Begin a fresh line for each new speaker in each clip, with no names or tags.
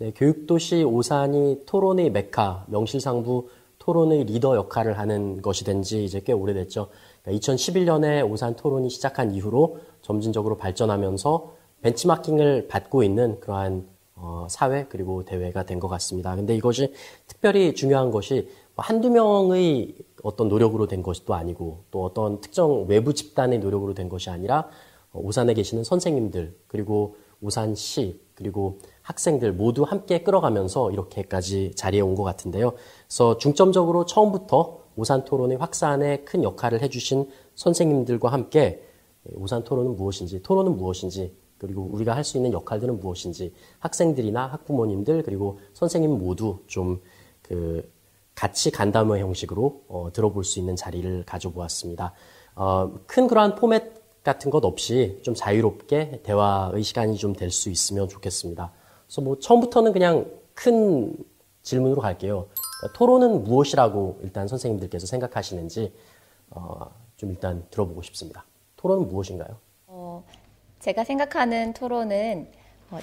네, 교육도시 오산이 토론의 메카, 명실상부 토론의 리더 역할을 하는 것이 된 지 이제 꽤 오래됐죠. 그러니까 2011년에 오산 토론이 시작한 이후로 점진적으로 발전하면서 벤치마킹을 받고 있는 그러한 사회 그리고 대회가 된 것 같습니다. 근데 이것이 특별히 중요한 것이 한두 명의 어떤 노력으로 된 것도 아니고 또 어떤 특정 외부 집단의 노력으로 된 것이 아니라 오산에 계시는 선생님들 그리고 오산시 그리고 학생들 모두 함께 끌어가면서 이렇게까지 자리에 온 것 같은데요. 그래서 중점적으로 처음부터 오산 토론의 확산에 큰 역할을 해주신 선생님들과 함께 오산 토론은 무엇인지 그리고 우리가 할 수 있는 역할들은 무엇인지 학생들이나 학부모님들 그리고 선생님 모두 좀 같이 간담회 형식으로 들어볼 수 있는 자리를 가져보았습니다. 큰 그러한 포맷 같은 것 없이 좀 자유롭게 대화의 시간이 좀 될 수 있으면 좋겠습니다. 그래서 처음부터는 그냥 큰 질문으로 갈게요. 토론은 무엇이라고 일단 선생님들께서 생각하시는지 좀 일단 들어보고 싶습니다. 토론은 무엇인가요?
제가 생각하는 토론은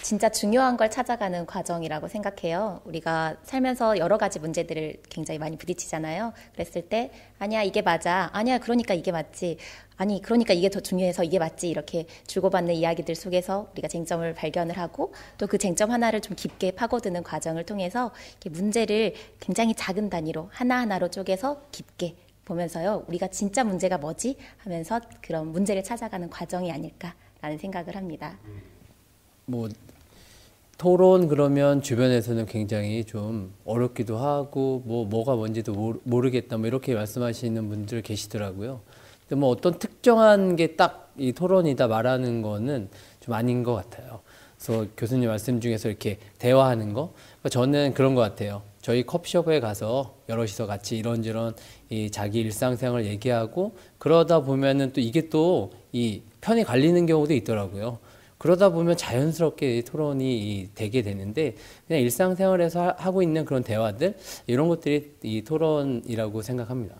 진짜 중요한 걸 찾아가는 과정이라고 생각해요. 우리가 살면서 여러 가지 문제들을 굉장히 많이 부딪히잖아요. 그랬을 때 아니야 이게 맞아. 아니야 그러니까 이게 맞지. 아니 그러니까 이게 더 중요해서 이게 맞지. 이렇게 주고받는 이야기들 속에서 우리가 쟁점을 발견을 하고 또 그 쟁점 하나를 좀 깊게 파고드는 과정을 통해서 이렇게 문제를 굉장히 작은 단위로 하나하나로 쪼개서 깊게 보면서요. 우리가 진짜 문제가 뭐지? 하면서 그런 문제를 찾아가는 과정이 아닐까라는 생각을 합니다.
토론 그러면 주변에서는 굉장히 좀 어렵기도 하고 뭐가 뭔지도 모르겠다 이렇게 말씀하시는 분들 계시더라고요. 근데 어떤 특정한 게 딱 이 토론이다 말하는 거는 좀 아닌 것 같아요. 그래서 교수님 말씀 중에서 이렇게 대화하는 거 저는 그런 것 같아요. 저희 커피숍에 가서 여럿이서 같이 이런저런 자기 일상생활을 얘기하고 그러다 보면은 또 이게 또 이 편이 갈리는 경우도 있더라고요. 그러다 보면 자연스럽게 토론이 되게 되는데 그냥 일상생활에서 하고 있는 그런 대화들 이런 것들이 이 토론이라고 생각합니다.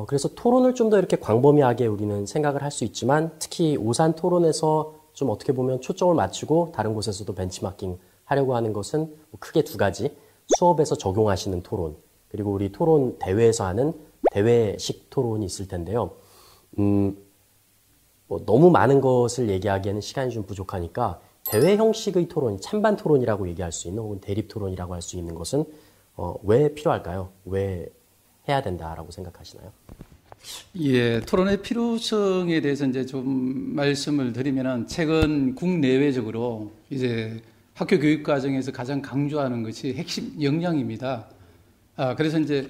그래서 토론을 좀 더 이렇게 광범위하게 우리는 생각을 할 수 있지만 특히 오산 토론에서 좀 어떻게 보면 초점을 맞추고 다른 곳에서도 벤치마킹 하려고 하는 것은 크게 두 가지. 수업에서 적용하시는 토론 그리고 우리 토론 대회에서 하는 대회식 토론이 있을 텐데요. 너무 많은 것을 얘기하기에는 시간이 좀 부족하니까 대회 형식의 토론, 찬반 토론이라고 얘기할 수 있는 혹은 대립 토론이라고 할 수 있는 것은 왜 필요할까요? 왜 해야 된다라고 생각하시나요?
예, 토론의 필요성에 대해서 이제 좀 말씀을 드리면은 최근 국내외적으로 이제 학교 교육 과정에서 가장 강조하는 것이 핵심 역량입니다. 그래서 이제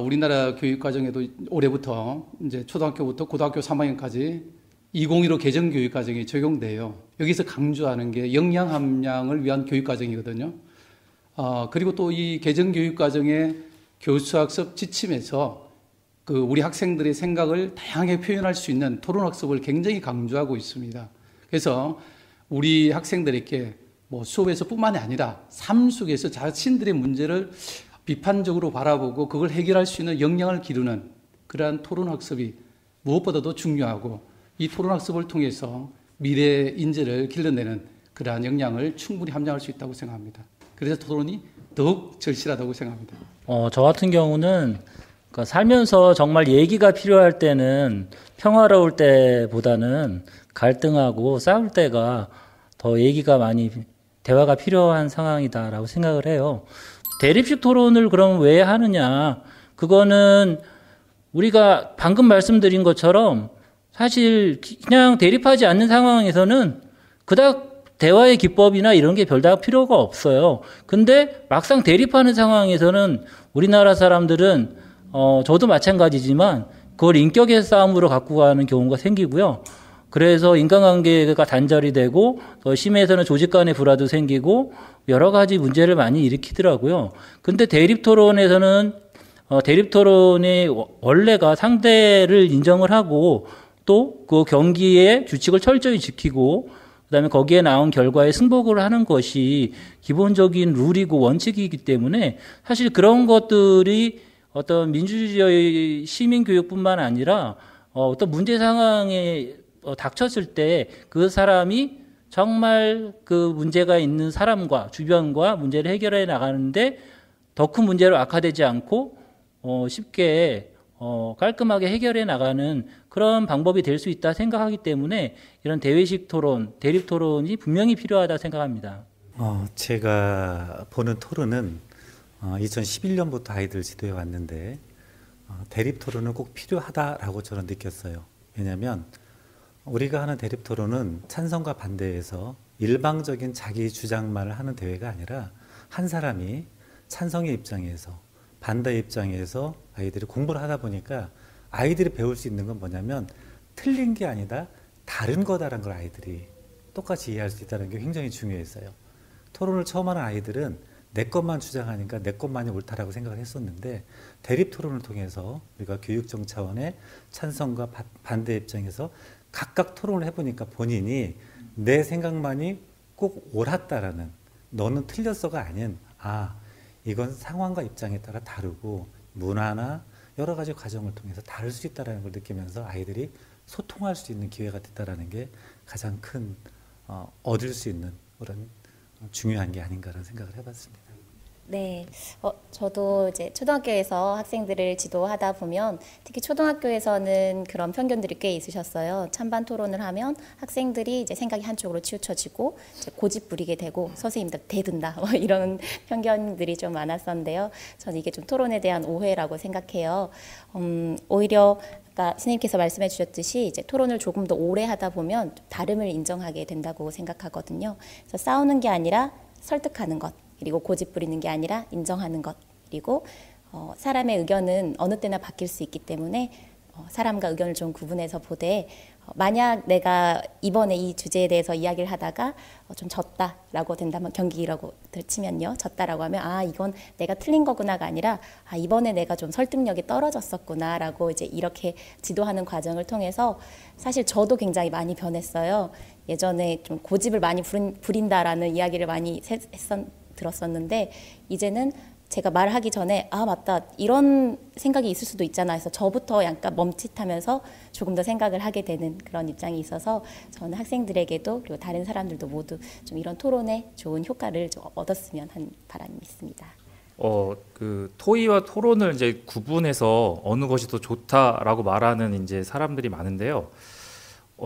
우리나라 교육 과정에도 올해부터 이제 초등학교부터 고등학교 3학년까지 2015 개정 교육 과정이 적용돼요. 여기서 강조하는 게 역량 함량을 위한 교육 과정이거든요. 그리고 또 이 개정 교육 과정의 교수학습 지침에서 우리 학생들의 생각을 다양하게 표현할 수 있는 토론 학습을 굉장히 강조하고 있습니다. 그래서 우리 학생들에게 수업에서 뿐만이 아니라 삶 속에서 자신들의 문제를 비판적으로 바라보고 그걸 해결할 수 있는 역량을 기르는 그러한 토론 학습이 무엇보다도 중요하고 이 토론 학습을 통해서 미래 인재를 길러내는 그러한 역량을 충분히 함양할 수 있다고 생각합니다. 그래서 토론이 더욱 절실하다고 생각합니다.
저 같은 경우는 살면서 정말 얘기가 필요할 때는 평화로울 때보다는 갈등하고 싸울 때가 더 얘기가 많이 대화가 필요한 상황이다라고 생각을 해요. 대립식 토론을 그럼 왜 하느냐? 그거는 우리가 방금 말씀드린 것처럼 사실 그냥 대립하지 않는 상황에서는 그닥 대화의 기법이나 이런 게 별다른 필요가 없어요. 근데 막상 대립하는 상황에서는 우리나라 사람들은 저도 마찬가지지만 그걸 인격의 싸움으로 갖고 가는 경우가 생기고요. 그래서 인간관계가 단절이 되고 더 심해서는 조직 간의 불화도 생기고 여러 가지 문제를 많이 일으키더라고요. 근데 대립 토론에서는 대립 토론의 원래가 상대를 인정을 하고 또 그 경기의 규칙을 철저히 지키고 그다음에 거기에 나온 결과에 승복을 하는 것이 기본적인 룰이고 원칙이기 때문에 사실 그런 것들이 어떤 민주주의의 시민교육뿐만 아니라 어떤 문제 상황에 닥쳤을 때 그 사람이 정말 그 문제가 있는 사람과 주변과 문제를 해결해 나가는데 더 큰 문제로 악화되지 않고 쉽게 깔끔하게 해결해 나가는 그런 방법이 될 수 있다 생각하기 때문에 이런 대외식 토론, 대립 토론이 분명히 필요하다 생각합니다.
제가 보는 토론은 2011년부터 아이들 지도해 왔는데 대립 토론은 꼭 필요하다라고 저는 느꼈어요. 왜냐하면 우리가 하는 대립 토론은 찬성과 반대에서 일방적인 자기 주장만을 하는 대회가 아니라 한 사람이 찬성의 입장에서 반대의 입장에서 아이들이 공부를 하다 보니까 아이들이 배울 수 있는 건 뭐냐면 틀린 게 아니다 다른 거다라는 걸 아이들이 똑같이 이해할 수 있다는 게 굉장히 중요했어요. 토론을 처음 하는 아이들은 내 것만 주장하니까 내 것만이 옳다라고 생각을 했었는데 대립 토론을 통해서 우리가 교육청 차원의 찬성과 반대 입장에서 각각 토론을 해보니까 본인이 내 생각만이 꼭 옳았다라는 너는 틀렸어가 아닌 이건 상황과 입장에 따라 다르고 문화나 여러 가지 과정을 통해서 다를 수 있다는 걸 느끼면서 아이들이 소통할 수 있는 기회가 됐다는 게 가장 큰 얻을 수 있는 그런 중요한 게 아닌가라는 생각을 해봤습니다.
네, 저도 이제 초등학교에서 학생들을 지도하다 보면 특히 초등학교에서는 그런 편견들이 꽤 있으셨어요. 찬반 토론을 하면 학생들이 이제 생각이 한쪽으로 치우쳐지고 이제 고집 부리게 되고 선생님들 대든다 이런 편견들이 좀 많았었는데요. 저는 이게 좀 토론에 대한 오해라고 생각해요. 오히려 아까 선생님께서 말씀해 주셨듯이 이제 토론을 조금 더 오래 하다 보면 다름을 인정하게 된다고 생각하거든요. 그래서 싸우는 게 아니라 설득하는 것. 그리고 고집 부리는 게 아니라 인정하는 것. 그리고 사람의 의견은 어느 때나 바뀔 수 있기 때문에 사람과 의견을 좀 구분해서 보되 만약 내가 이번에 이 주제에 대해서 이야기를 하다가 좀 졌다라고 된다면 경기라고 치면요. 졌다라고 하면 이건 내가 틀린 거구나가 아니라 이번에 내가 좀 설득력이 떨어졌었구나라고 이제 이렇게 지도하는 과정을 통해서 사실 저도 굉장히 많이 변했어요. 예전에 좀 고집을 많이 부린다라는 이야기를 많이 들었었는데 이제는 제가 말하기 전에 맞다 이런 생각이 있을 수도 있잖아 해서 저부터 약간 멈칫하면서 조금 더 생각을 하게 되는 그런 입장이 있어서 저는 학생들에게도 그리고 다른 사람들도 모두 좀 이런 토론에 좋은 효과를 좀 얻었으면 하는 바람이 있습니다.
그 토의와 토론을 이제 구분해서 어느 것이 더 좋다라고 말하는 이제 사람들이 많은데요.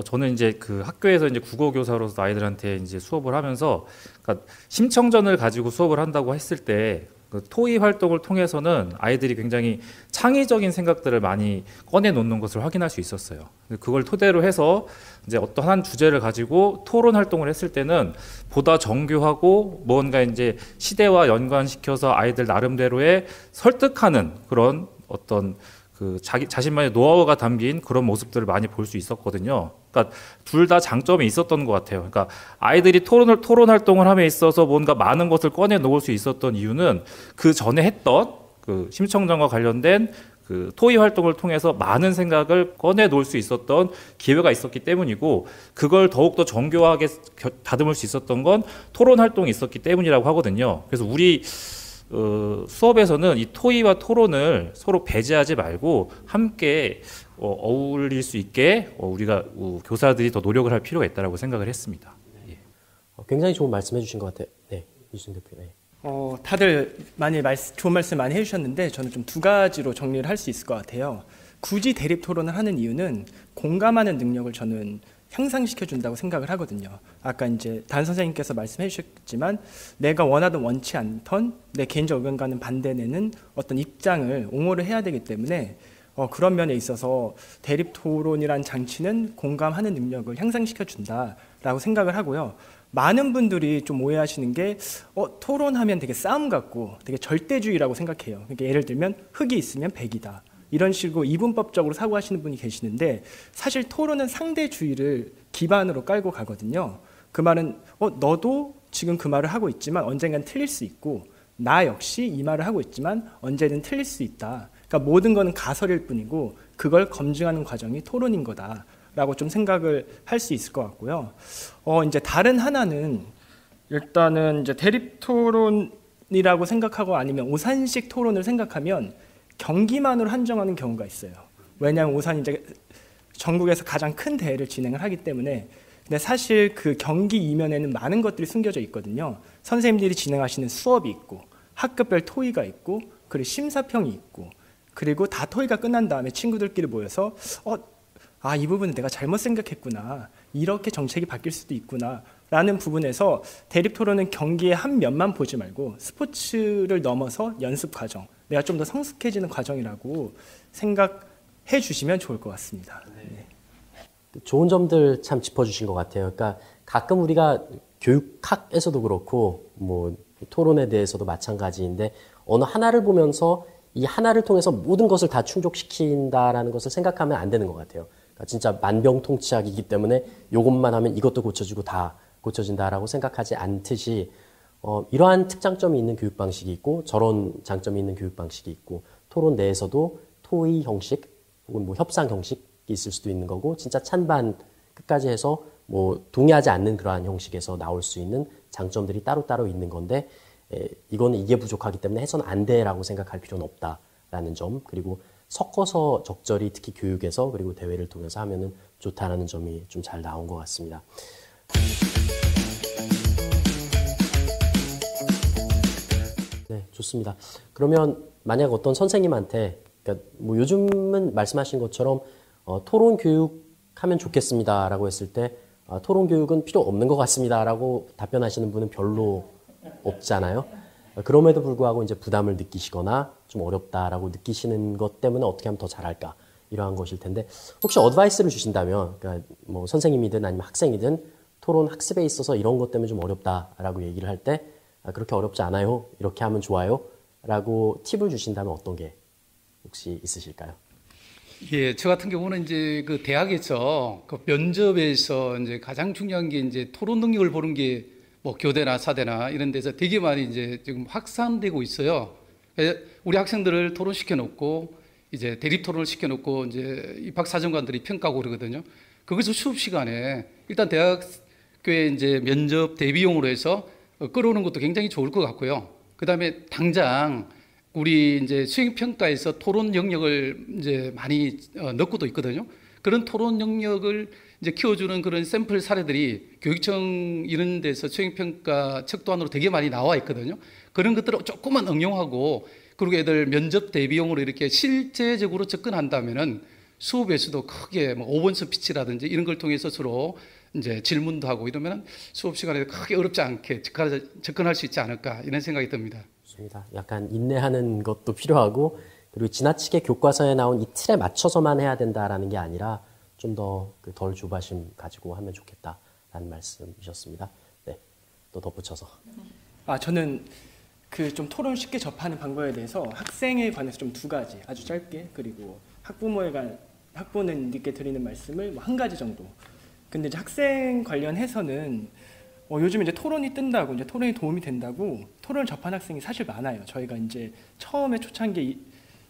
저는 이제 그 학교에서 이제 국어교사로서 아이들한테 이제 수업을 하면서, 그러니까 심청전을 가지고 수업을 한다고 했을 때, 그 토의 활동을 통해서는 아이들이 굉장히 창의적인 생각들을 많이 꺼내놓는 것을 확인할 수 있었어요. 그걸 토대로 해서 이제 어떤 한 주제를 가지고 토론 활동을 했을 때는 보다 정교하고 뭔가 이제 시대와 연관시켜서 아이들 나름대로의 설득하는 그런 어떤 그 자신만의 노하우가 담긴 그런 모습들을 많이 볼 수 있었거든요. 그러니까 둘 다 장점이 있었던 것 같아요. 그러니까 아이들이 토론 활동을 함에 있어서 뭔가 많은 것을 꺼내 놓을 수 있었던 이유는 그 전에 했던 그 심청전과 관련된 그 토의 활동을 통해서 많은 생각을 꺼내 놓을 수 있었던 기회가 있었기 때문이고, 그걸 더욱더 정교하게 다듬을 수 있었던 건 토론 활동이 있었기 때문이라고 하거든요. 그래서 우리 수업에서는 이 토의와 토론을 서로 배제하지 말고 함께 어울릴 수 있게 우리가 교사들이 더 노력을 할 필요가 있다고 생각을 했습니다. 예.
굉장히 좋은 말씀해 주신 것 같아요. 네, 유진 대표. 네.
다들 좋은 말씀 많이 해주셨는데 저는 좀 두 가지로 정리를 할 수 있을 것 같아요. 굳이 대립 토론을 하는 이유는 공감하는 능력을 저는 향상시켜 준다고 생각을 하거든요. 아까 이제 단 선생님께서 말씀해 주셨지만 내가 원하든 원치 않던 내 개인적 의견과는 반대되는 어떤 입장을 옹호를 해야 되기 때문에 그런 면에 있어서 대립 토론이란 장치는 공감하는 능력을 향상시켜 준다라고 생각을 하고요. 많은 분들이 좀 오해하시는 게 토론하면 되게 싸움 같고 되게 절대주의라고 생각해요. 그러니까 예를 들면 흑이 있으면 백이다. 이런 식으로 이분법적으로 사고하시는 분이 계시는데 사실 토론은 상대주의를 기반으로 깔고 가거든요. 그 말은 너도 지금 그 말을 하고 있지만 언젠간 틀릴 수 있고 나 역시 이 말을 하고 있지만 언제든 틀릴 수 있다. 그러니까 모든 거는 가설일 뿐이고 그걸 검증하는 과정이 토론인 거다라고 좀 생각을 할 수 있을 것 같고요. 이제 다른 하나는 일단은 이제 대립 토론이라고 생각하고 아니면 오산식 토론을 생각하면 경기만으로 한정하는 경우가 있어요. 왜냐하면 오산이 이제 전국에서 가장 큰 대회를 진행을 하기 때문에 근데 사실 그 경기 이면에는 많은 것들이 숨겨져 있거든요. 선생님들이 진행하시는 수업이 있고 학급별 토의가 있고 그리고 심사평이 있고 그리고 다 토의가 끝난 다음에 친구들끼리 모여서 이 부분은 내가 잘못 생각했구나. 이렇게 정책이 바뀔 수도 있구나. 라는 부분에서 대립토론은 경기의 한 면만 보지 말고 스포츠를 넘어서 연습 과정, 내가 좀 더 성숙해지는 과정이라고 생각해 주시면 좋을 것 같습니다. 네.
좋은 점들 참 짚어주신 것 같아요. 그러니까 가끔 우리가 교육학에서도 그렇고 뭐 토론에 대해서도 마찬가지인데 어느 하나를 보면서 이 하나를 통해서 모든 것을 다 충족시킨다라는 것을 생각하면 안 되는 것 같아요. 그러니까 진짜 만병통치약이기 때문에 이것만 하면 이것도 고쳐지고 다 고쳐진다라고 생각하지 않듯이 이러한 특장점이 있는 교육 방식이 있고 저런 장점이 있는 교육 방식이 있고 토론 내에서도 토의 형식 혹은 뭐 협상 형식이 있을 수도 있는 거고 진짜 찬반 끝까지 해서 뭐 동의하지 않는 그러한 형식에서 나올 수 있는 장점들이 따로따로 있는 건데 이거는 이게 부족하기 때문에 해서는 안 돼라고 생각할 필요는 없다라는 점 그리고 섞어서 적절히 특히 교육에서 그리고 대회를 통해서 하면은 좋다라는 점이 좀 잘 나온 것 같습니다. 네, 좋습니다. 그러면 만약 어떤 선생님한테 그러니까 뭐 요즘은 말씀하신 것처럼 토론 교육하면 좋겠습니다라고 했을 때 토론 교육은 필요 없는 것 같습니다라고 답변하시는 분은 별로 없잖아요. 그럼에도 불구하고 이제 부담을 느끼시거나 좀 어렵다라고 느끼시는 것 때문에 어떻게 하면 더 잘할까 이러한 것일 텐데 혹시 어드바이스를 주신다면 그러니까 뭐 선생님이든 아니면 학생이든 토론 학습에 있어서 이런 것 때문에 좀 어렵다라고 얘기를 할 때 그렇게 어렵지 않아요. 이렇게 하면 좋아요. 라고 팁을 주신다면 어떤 게 혹시 있으실까요?
예, 저 같은 경우는 이제 그 대학에서 그 면접에서 이제 가장 중요한 게 이제 토론 능력을 보는 게 뭐 교대나 사대나 이런 데서 되게 많이 이제 지금 확산되고 있어요. 우리 학생들을 토론시켜 놓고 이제 대립 토론을 시켜 놓고 이제 입학사정관들이 평가하고 그러거든요. 거기서 수업 시간에 일단 대학교에 이제 면접 대비용으로 해서 끌어오는 것도 굉장히 좋을 것 같고요. 그 다음에 당장 우리 이제 수행평가에서 토론 영역을 이제 많이 넣고도 있거든요. 그런 토론 영역을 이제 키워주는 그런 샘플 사례들이 교육청 이런 데서 수행평가 척도안으로 되게 많이 나와 있거든요. 그런 것들을 조금만 응용하고 그리고 애들 면접 대비용으로 이렇게 실제적으로 접근한다면은 수업에서도 크게 뭐 5번 스피치라든지 이런 걸 통해서 서로 이제 질문도 하고 이러면 수업 시간에 크게 어렵지 않게 접근할 수 있지 않을까 이런 생각이 듭니다.
좋습니다. 약간 인내하는 것도 필요하고 그리고 지나치게 교과서에 나온 이 틀에 맞춰서만 해야 된다라는 게 아니라 좀 더 덜 조바심 가지고 하면 좋겠다라는 말씀이셨습니다. 네, 또 덧붙여서.
저는 그 좀 토론 쉽게 접하는 방법에 대해서 학생에 관해서 좀 두 가지 아주 짧게 그리고 학부모님께 드리는 말씀을 뭐 한 가지 정도. 근데 이제 학생 관련해서는 요즘 이제 토론이 뜬다고 이제 토론이 도움이 된다고 토론을 접한 학생이 사실 많아요. 저희가 이제 처음에 초창기에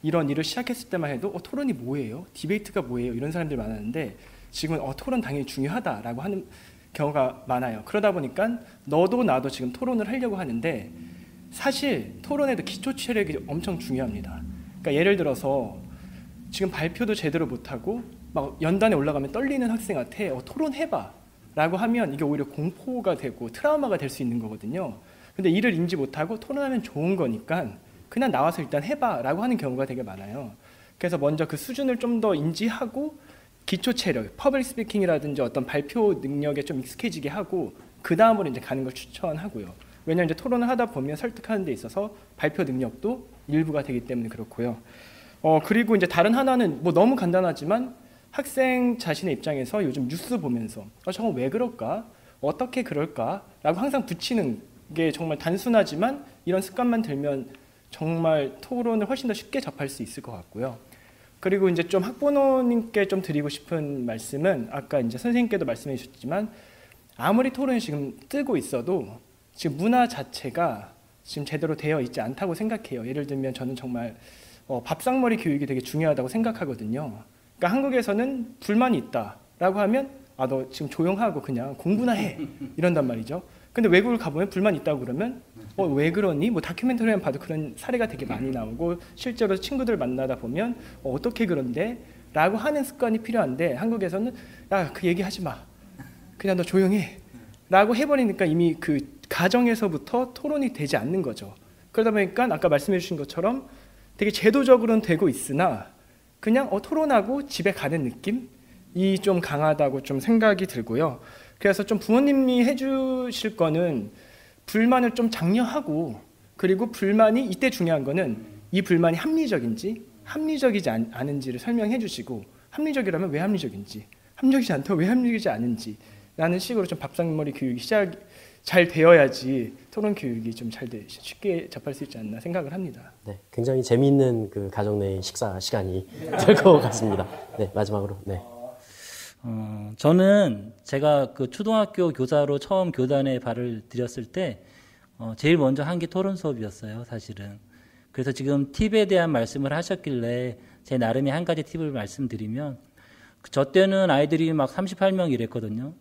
이런 일을 시작했을 때만 해도 토론이 뭐예요? 디베이트가 뭐예요? 이런 사람들이 많았는데 지금은 토론 당연히 중요하다라고 하는 경우가 많아요. 그러다 보니까 너도 나도 지금 토론을 하려고 하는데 사실 토론에도 기초 체력이 엄청 중요합니다. 그러니까 예를 들어서 지금 발표도 제대로 못하고 막 연단에 올라가면 떨리는 학생한테 토론해봐 라고 하면 이게 오히려 공포가 되고 트라우마가 될 수 있는 거거든요. 근데 이를 인지 못하고 토론하면 좋은 거니까 그냥 나와서 일단 해봐 라고 하는 경우가 되게 많아요. 그래서 먼저 그 수준을 좀 더 인지하고 기초 체력, 퍼블릭 스피킹이라든지 어떤 발표 능력에 좀 익숙해지게 하고 그 다음으로 이제 가는 걸 추천하고요. 왜냐하면 이제 토론을 하다 보면 설득하는 데 있어서 발표 능력도 일부가 되기 때문에 그렇고요. 그리고 이제 다른 하나는 뭐 너무 간단하지만 학생 자신의 입장에서 요즘 뉴스 보면서 저건 왜 그럴까? 어떻게 그럴까? 라고 항상 붙이는 게 정말 단순하지만 이런 습관만 들면 정말 토론을 훨씬 더 쉽게 접할 수 있을 것 같고요. 그리고 이제 좀 학부모님께 좀 드리고 싶은 말씀은 아까 이제 선생님께도 말씀해 주셨지만 아무리 토론이 지금 뜨고 있어도 지금 문화 자체가 지금 제대로 되어 있지 않다고 생각해요. 예를 들면 저는 정말 밥상머리 교육이 되게 중요하다고 생각하거든요. 그러니까 한국에서는 불만이 있다라고 하면 너 지금 조용하고 그냥 공부나 해 이런단 말이죠. 근데 외국을 가보면 불만 있다고 그러면 왜 그러니? 뭐 다큐멘터리만 봐도 그런 사례가 되게 많이 나오고 실제로 친구들 만나다 보면 어떻게 그런데? 라고 하는 습관이 필요한데 한국에서는 야, 그 얘기하지 마. 그냥 너 조용해 라고 해버리니까 이미 그 가정에서부터 토론이 되지 않는 거죠. 그러다 보니까 아까 말씀해 주신 것처럼 되게 제도적으로는 되고 있으나 그냥 토론하고 집에 가는 느낌이 좀 강하다고 좀 생각이 들고요. 그래서 좀 부모님이 해주실 거는 불만을 좀 장려하고, 그리고 불만이 이때 중요한 거는 이 불만이 합리적인지 합리적이지 않은지를 설명해 주시고, 합리적이라면 왜 합리적인지, 합리적이지 않다면 왜 합리적이지 않은지 라는 식으로 좀 밥상머리 교육이 잘 되어야지 토론 교육이 좀 쉽게 접할 수 있지 않나 생각을 합니다.
네, 굉장히 재미있는 그 가정 내 식사 시간이 될 것 같습니다. 네, 마지막으로. 네.
저는 제가 그 초등학교 교사로 처음 교단에 발을 들였을 때 제일 먼저 한 게 토론 수업이었어요, 사실은. 그래서 지금 팁에 대한 말씀을 하셨길래 제 나름의 한 가지 팁을 말씀드리면, 저 때는 아이들이 막 38명 이랬거든요.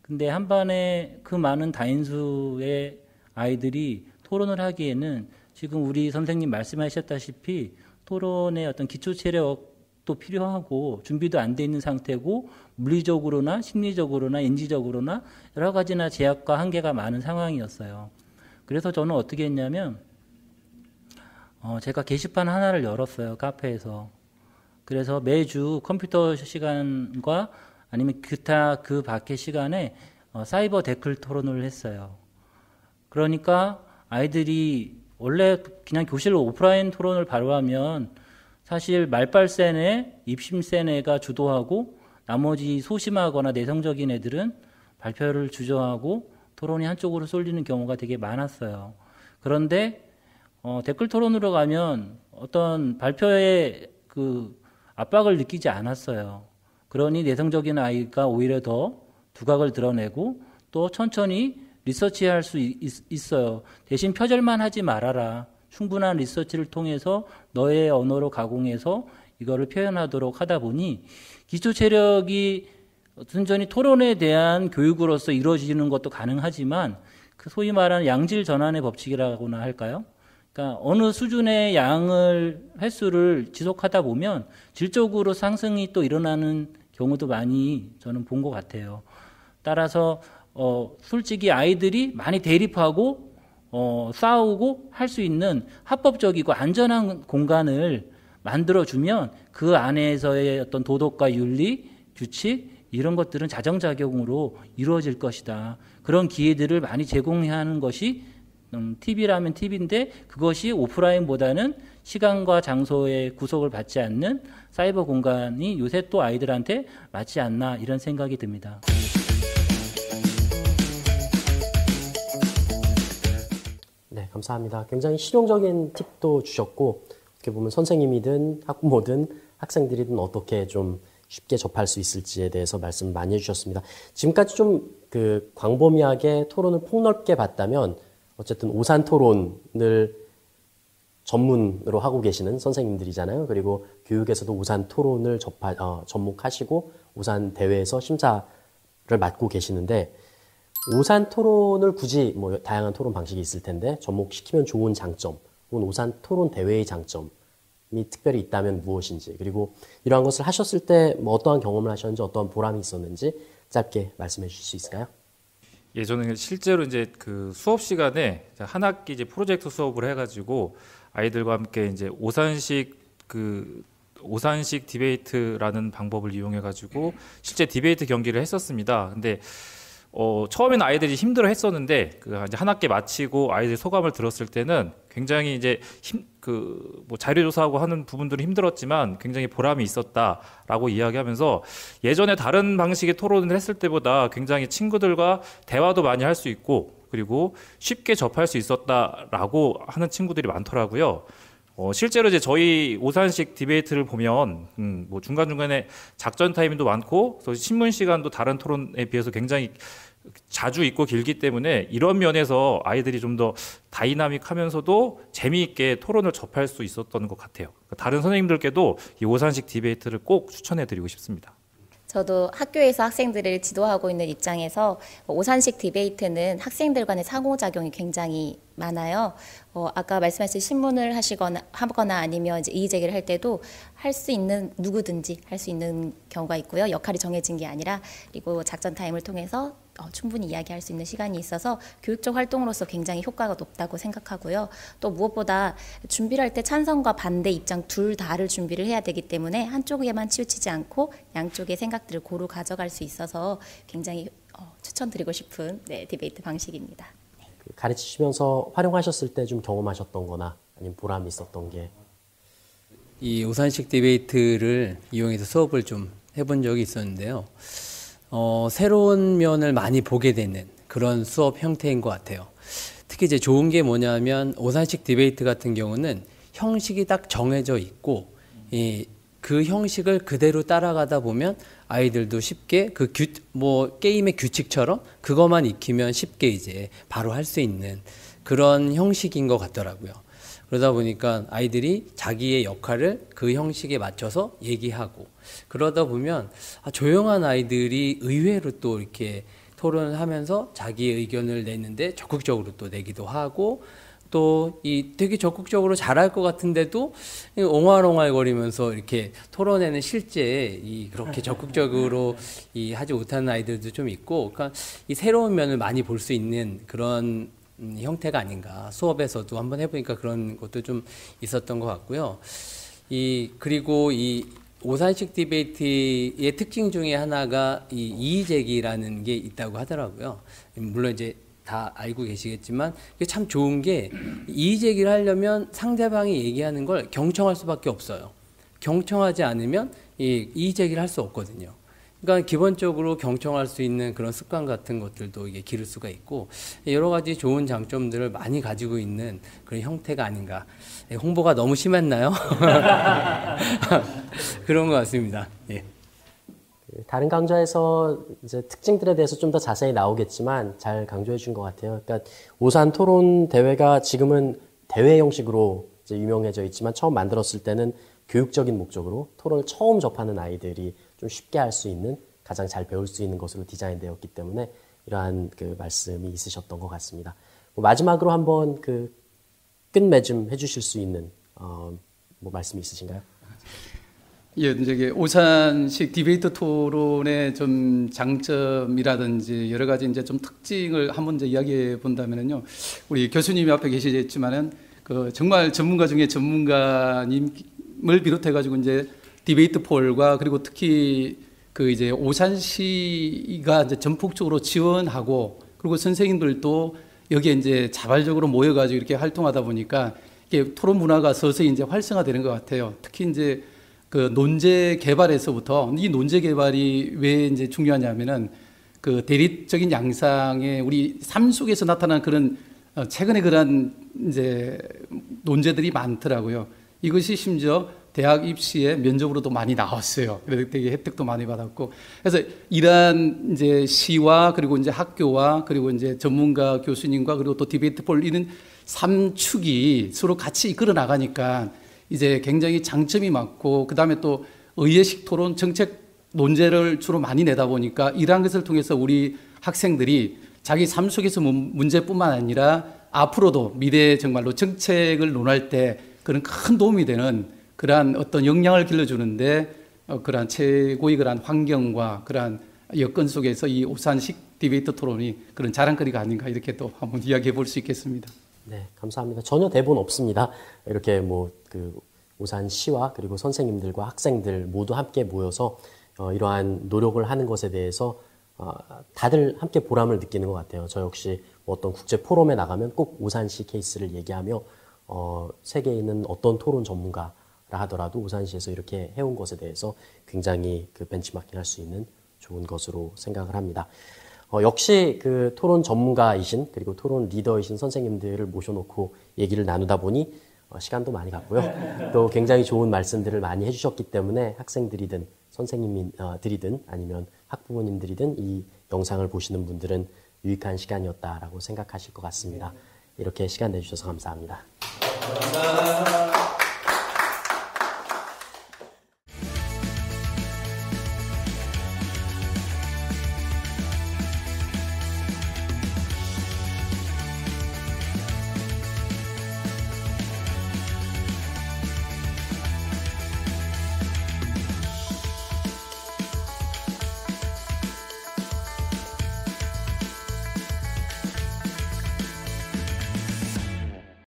근데 한 반에 그 많은 다인수의 아이들이 토론을 하기에는 지금 우리 선생님 말씀하셨다시피 토론의 어떤 기초 체력도 필요하고 준비도 안 돼 있는 상태고, 물리적으로나 심리적으로나 인지적으로나 여러 가지나 제약과 한계가 많은 상황이었어요. 그래서 저는 어떻게 했냐면 제가 게시판 하나를 열었어요, 카페에서. 그래서 매주 컴퓨터 시간과 아니면 기타 그 밖의 시간에 사이버 댓글 토론을 했어요. 그러니까 아이들이 원래 그냥 교실로 오프라인 토론을 바로 하면 사실 말빨세네, 입심세네가 주도하고 나머지 소심하거나 내성적인 애들은 발표를 주저하고 토론이 한쪽으로 쏠리는 경우가 되게 많았어요. 그런데 댓글 토론으로 가면 어떤 발표에 그 압박을 느끼지 않았어요. 그러니 내성적인 아이가 오히려 더 두각을 드러내고 또 천천히 리서치할 수 있어요. 대신 표절만 하지 말아라. 충분한 리서치를 통해서 너의 언어로 가공해서 이거를 표현하도록 하다 보니 기초 체력이 순전히 토론에 대한 교육으로서 이루어지는 것도 가능하지만 그 소위 말하는 양질 전환의 법칙이라고나 할까요? 그러니까 어느 수준의 횟수를 지속하다 보면 질적으로 상승이 또 일어나는 경우도 많이 저는 본 것 같아요. 따라서 솔직히 아이들이 많이 대립하고 싸우고 할 수 있는 합법적이고 안전한 공간을 만들어주면 그 안에서의 어떤 도덕과 윤리, 규칙 이런 것들은 자정작용으로 이루어질 것이다. 그런 기회들을 많이 제공해야 하는 것이 팁이라면 팁인데, 그것이 오프라인보다는 시간과 장소의 구속을 받지 않는 사이버 공간이 요새 또 아이들한테 맞지 않나, 이런 생각이 듭니다.
네, 감사합니다. 굉장히 실용적인 팁도 주셨고, 어떻게 보면 선생님이든 학부모든 학생들이든 어떻게 좀 쉽게 접할 수 있을지에 대해서 말씀 많이 해주셨습니다. 지금까지 좀 그 광범위하게 토론을 폭넓게 봤다면, 어쨌든 오산 토론을 전문으로 하고 계시는 선생님들이잖아요. 그리고 교육에서도 오산 토론을 접목하시고 오산 대회에서 심사를 맡고 계시는데, 오산 토론을 굳이 뭐 다양한 토론 방식이 있을 텐데 접목시키면 좋은 장점, 혹은 오산 토론 대회의 장점이 특별히 있다면 무엇인지, 그리고 이러한 것을 하셨을 때 뭐 어떠한 경험을 하셨는지, 어떠한 보람이 있었는지 짧게 말씀해 주실 수 있을까요?
예, 저는 실제로 이제 그 수업 시간에 한 학기 이제 프로젝트 수업을 해가지고 아이들과 함께 이제 오산식 디베이트라는 방법을 이용해가지고 실제 디베이트 경기를 했었습니다. 근데 처음에는 아이들이 힘들어 했었는데, 이제 한 학기 마치고 아이들 소감을 들었을 때는 굉장히 이제 뭐 자료조사하고 하는 부분들은 힘들었지만 굉장히 보람이 있었다라고 이야기하면서, 예전에 다른 방식의 토론을 했을 때보다 굉장히 친구들과 대화도 많이 할 수 있고, 그리고 쉽게 접할 수 있었다라고 하는 친구들이 많더라고요. 실제로 이제 저희 오산식 디베이트를 보면 뭐 중간중간에 작전 타임도 많고, 또 신문 시간도 다른 토론에 비해서 굉장히 자주 있고 길기 때문에 이런 면에서 아이들이 좀 더 다이나믹하면서도 재미있게 토론을 접할 수 있었던 것 같아요. 다른 선생님들께도 이 오산식 디베이트를 꼭 추천해드리고 싶습니다.
저도 학교에서 학생들을 지도하고 있는 입장에서 오산식 디베이트는 학생들 간의 상호작용이 굉장히 많아요. 아까 말씀하신 신문을 하거나 아니면 이제 이의제기를 할 때도 할 수 있는, 누구든지 할 수 있는 경우가 있고요. 역할이 정해진 게 아니라, 그리고 작전 타임을 통해서 충분히 이야기할 수 있는 시간이 있어서 교육적 활동으로서 굉장히 효과가 높다고 생각하고요. 또 무엇보다 준비를 할 때 찬성과 반대 입장 둘 다를 준비를 해야 되기 때문에 한쪽에만 치우치지 않고 양쪽의 생각들을 고루 가져갈 수 있어서 굉장히 추천드리고 싶은 디베이트 방식입니다.
가르치시면서 활용하셨을 때 좀 경험하셨던 거나 아니면 보람이 있었던 게?
이 오산식 디베이트를 이용해서 수업을 좀 해본 적이 있었는데요. 새로운 면을 많이 보게 되는 그런 수업 형태인 것 같아요. 특히 이제 좋은 게 뭐냐면 오산식 디베이트 같은 경우는 형식이 딱 정해져 있고 그 형식을 그대로 따라가다 보면 아이들도 쉽게 게임의 규칙처럼 그것만 익히면 쉽게 이제 바로 할 수 있는 그런 형식인 것 같더라고요. 그러다 보니까 아이들이 자기의 역할을 그 형식에 맞춰서 얘기하고 그러다 보면 조용한 아이들이 의외로 또 이렇게 토론을 하면서 자기의 의견을 내는데 적극적으로 또 내기도 하고 또 되게 적극적으로 잘할 것 같은데도 옹알옹알거리면서 이렇게 토론에는 실제 그렇게 적극적으로 하지 못하는 아이들도 좀 있고, 그러니까 이 새로운 면을 많이 볼 수 있는 그런 형태가 아닌가. 수업에서도 한번 해보니까 그런 것도 좀 있었던 것 같고요. 그리고 이 오산식 디베이트의 특징 중에 하나가 이의제기라는 게 있다고 하더라고요. 물론 이제 다 알고 계시겠지만 이게 참 좋은 게 이의제기를 하려면 상대방이 얘기하는 걸 경청할 수밖에 없어요. 경청하지 않으면 이의제기를 할 수 없거든요. 그러니까 기본적으로 경청할 수 있는 그런 습관 같은 것들도 이게 기를 수가 있고 여러 가지 좋은 장점들을 많이 가지고 있는 그런 형태가 아닌가. 홍보가 너무 심했나요? 그런 것 같습니다. 예.
다른 강좌에서 이제 특징들에 대해서 좀 더 자세히 나오겠지만 잘 강조해 준 것 같아요. 그러니까 오산 토론 대회가 지금은 대회 형식으로 이제 유명해져 있지만 처음 만들었을 때는 교육적인 목적으로 토론을 처음 접하는 아이들이 좀 쉽게 할 수 있는 가장 잘 배울 수 있는 것으로 디자인되었기 때문에 이러한 그 말씀이 있으셨던 것 같습니다. 마지막으로 한번 끝맺음 해주실 수 있는 말씀이 있으신가요?
예, 이제 오산식 디베이트 토론의 좀 장점이라든지 여러 가지 이제 좀 특징을 한번 이제 이야기해 본다면은요, 우리 교수님이 앞에 계시겠지만은 정말 전문가 중에 전문가님을 비롯해가지고 이제 디베이트 폴과 그리고 특히 이제 오산시가 이제 전폭적으로 지원하고 그리고 선생님들도 여기에 이제 자발적으로 모여가지고 이렇게 활동하다 보니까 이게 토론 문화가 서서히 이제 활성화되는 것 같아요. 특히 이제 논제 개발에서부터 이 논제 개발이 왜 이제 중요하냐면은 대립적인 양상의 우리 삶 속에서 나타나는 그런 최근에 그런 이제 논제들이 많더라고요. 이것이 심지어 대학 입시에 면접으로도 많이 나왔어요. 그래서 되게 혜택도 많이 받았고. 그래서 이러한 이제 시와 그리고 이제 학교와 그리고 이제 전문가 교수님과 그리고 또 디베이트 폴 이런 3축이 서로 같이 이끌어 나가니까 이제 굉장히 장점이 많고 그다음에 또 의례식 토론 정책 논제를 주로 많이 내다 보니까 이러한 것을 통해서 우리 학생들이 자기 삶 속에서 문제뿐만 아니라 앞으로도 미래에 정말로 정책을 논할 때 그런 큰 도움이 되는 그러한 어떤 역량을 길러주는데 그러한 최고의 그러한 환경과 그러한 여건 속에서 이 오산식 디베이트 토론이 그런 자랑거리가 아닌가 이렇게 또 한번 이야기해 볼 수 있겠습니다.
네, 감사합니다. 전혀 대본 없습니다. 이렇게 오산시와 그리고 선생님들과 학생들 모두 함께 모여서 이러한 노력을 하는 것에 대해서 다들 함께 보람을 느끼는 것 같아요. 저 역시 어떤 국제 포럼에 나가면 꼭 오산시 케이스를 얘기하며 세계에 있는 어떤 토론 전문가라 하더라도 오산시에서 이렇게 해온 것에 대해서 굉장히 벤치마킹 할 수 있는 좋은 것으로 생각을 합니다. 역시 토론 전문가이신 그리고 토론 리더이신 선생님들을 모셔놓고 얘기를 나누다 보니 시간도 많이 갔고요. 또 굉장히 좋은 말씀들을 많이 해주셨기 때문에 학생들이든 선생님들이든 아니면 학부모님들이든 이 영상을 보시는 분들은 유익한 시간이었다라고 생각하실 것 같습니다. 이렇게 시간 내주셔서 감사합니다.
감사합니다.